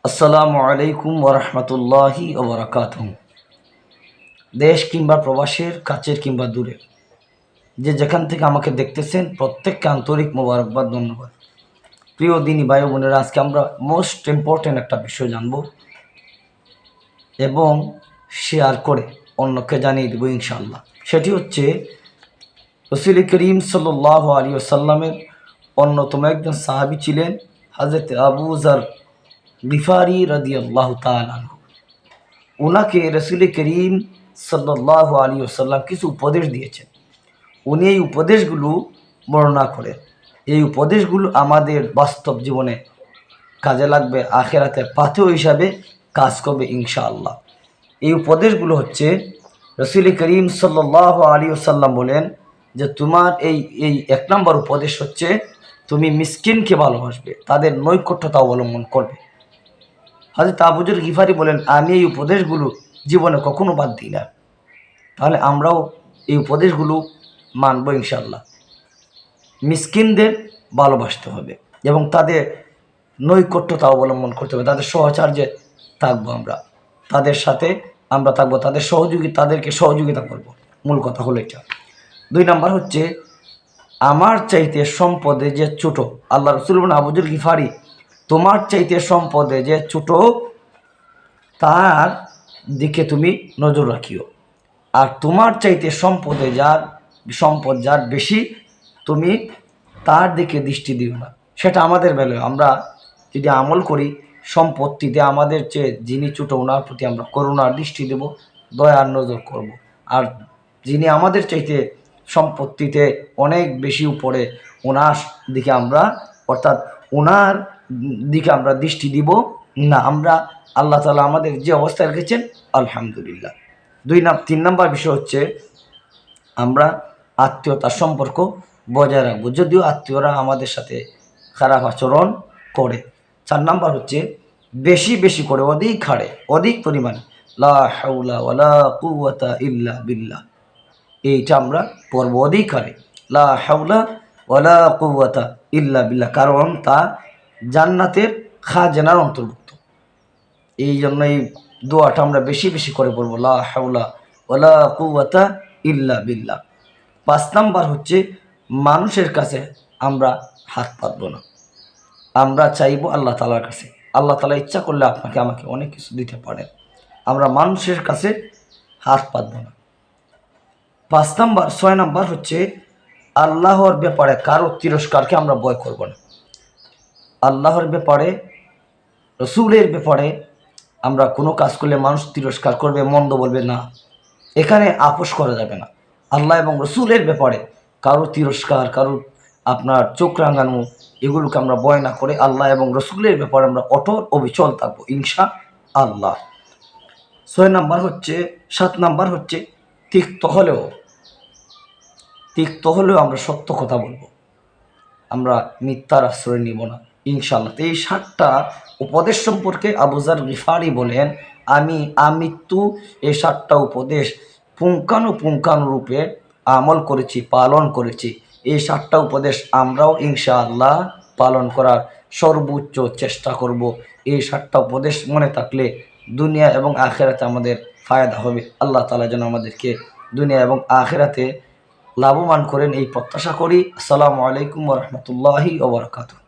আসসালামু আলাইকুম ওরহমতুল্লাহি ওবরাকাতুহু। দেশ কিংবা প্রবাসের কাছের কিংবা দূরের যে যেখান থেকে আমাকে দেখতেছেন প্রত্যেককে আন্তরিক মোবারকবাদ, ধন্যবাদ। প্রিয় দিনী ভাই বোনেরা, আজকে আমরা মোস্ট ইম্পর্ট্যান্ট একটা বিষয় জানব এবং শেয়ার করে অন্যকে জানিয়ে দেব ইনশাআল্লাহ। সেটি হচ্ছে রাসূল করিম সাল্লাল্লাহু আলাইহি ওয়াসাল্লামের অন্যতম একজন সাহাবী ছিলেন হযরত আবু যর গিফারি রাদিয়াল্লাহু তাআলা আনহু। ওনাকে রাসূল করিম সাল্লাল্লাহু আলাইহি ওয়াসাল্লাম কিছু উপদেশ দিয়েছেন। উনি এই উপদেশগুলো বর্ণনা করেন। এই উপদেশগুলো আমাদের বাস্তব জীবনে কাজে লাগবে, আখিরাতের পাথেয় হিসাবে কাজ করবে ইনশাআল্লাহ। এই উপদেশগুলো হচ্ছে, রাসূল করিম সাল্লাল্লাহু আলাইহি ওয়াসাল্লাম বলেন যে তোমার এই এই এক নম্বর উপদেশ হচ্ছে তুমি মিসকিনকে ভালোবাসবে, তাদের নৈকট্যতা অবলম্বন করবে। হযরত আবু যর গিফারি বলেন আমি এই উপদেশগুলো জীবনে কখনো বাদ দিই না। তাহলে আমরাও এই উপদেশগুলো মানব ইনশাআল্লাহ। মিসকিনদের ভালোবাসতে হবে এবং তাদের নৈকট্যতা অবলম্বন করতে হবে, তাদের সহচার্যে থাকবো, আমরা তাদের সাথে আমরা থাকবো, তাদেরকে সহযোগিতা করব। মূল কথা হলো এটা। 2 নাম্বার হচ্ছে আমার চাইতে সম্পদে যে ছোট, আল্লাহ রাসূল বলেন আবু যর গিফারি তোমার চাইতে সম্পদে যে ছোট তার দিকে তুমি নজর রাখিও, আর তোমার চাইতে সম্পদ যার বেশি তুমি তার দিকে দৃষ্টি দিও না। সেটা আমাদের বেলায় আমরা যদি আমল করি, সম্পত্তিতে আমাদের চেয়ে যিনি ছোট ওনার প্রতি আমরা করুণার দৃষ্টি দেব, দয়ার নজর করব। আর যিনি আমাদের চাইতে সম্পত্তিতে অনেক বেশি উপরে ওনার দিকে আমরা ওনার দিকে আমরা দৃষ্টি দিব না। আমরা আল্লাহ তাআলা আমাদের যে অবস্থায় রেখেছেন আলহামদুলিল্লাহ। 3 নাম্বার বিষয় হচ্ছে আমরা আত্মীয়তার সম্পর্ক বজায় রাখবো, যদিও আত্মীয়রা আমাদের সাথে খারাপ আচরণ করে। 4 নাম্বার হচ্ছে বেশি বেশি করে অধিক পরিমাণে লা হাওলা ওয়ালা কুওয়াতা ইল্লা বিল্লাহ, এইটা আমরা পড়ব অধিক হারে, লা হাওলা ওয়ালা কুওয়াতা ইল্লা বিল্লাহ, কারণ তা জান্নাতের খাজানার অন্তর্ভুক্ত। এই জন্য এই দোয়াটা আমরা বেশি বেশি করে পড়বো, লা হাওলা ওয়ালা কুওয়াতা ইল্লা বিল্লাহ। 5 নাম্বার হচ্ছে মানুষের কাছে আমরা হাত পাতবো না, আমরা চাইবো আল্লাহ তাআলার কাছে। আল্লাহ তাআলা ইচ্ছা করলে আপনাকে আমাকে অনেক কিছু দিতে পারেন, আমরা মানুষের কাছে হাত পাতবো না। 6 নাম্বার হচ্ছে আল্লাহর ব্যাপারে কারো তিরস্কারকে আমরা ভয় করব না। আল্লাহর ব্যাপারে, রসুলের ব্যাপারে আমরা কোনো কাজ করলে মানুষ তিরস্কার করবে, মন্দ বলবে না, এখানে আপোষ করা যাবে না। আল্লাহ এবং রসুলের ব্যাপারে কারো তিরস্কার, কারো আপনার চোখ রাঙানো, এগুলোকে আমরা ভয় না করে আল্লাহ এবং রসুলের ব্যাপারে আমরা অটল অবিচল থাকবো ইনশাআল্লাহ। 7 নাম্বার হচ্ছে তিক্ত হলেও আমরা সত্য কথা বলবো, আমরা মিথ্যার আশ্রয় নিব না ইনশাআল্লাহ। তো এই 7টা উপদেশ সম্পর্কে আবু যর গিফারি বলেন আমি আমৃত্যু এই 7টা উপদেশ পুঙ্খানুপুঙ্খানুরূপে আমল করেছি, পালন করেছি। এই 7টা উপদেশ আমরাও ইনশাআল্লাহ পালন করার সর্বোচ্চ চেষ্টা করব। এই 7টা উপদেশ মনে থাকলে দুনিয়া এবং আখিরাতে আমাদের ফায়দা হবে। আল্লাহ তাআলা যেন আমাদেরকে দুনিয়া এবং আখিরাতে লাভবান করেন এই প্রত্যাশা করি। আসসালামু আলাইকুম ওয়া রাহমাতুল্লাহি ওয়া বারাকাতুহু।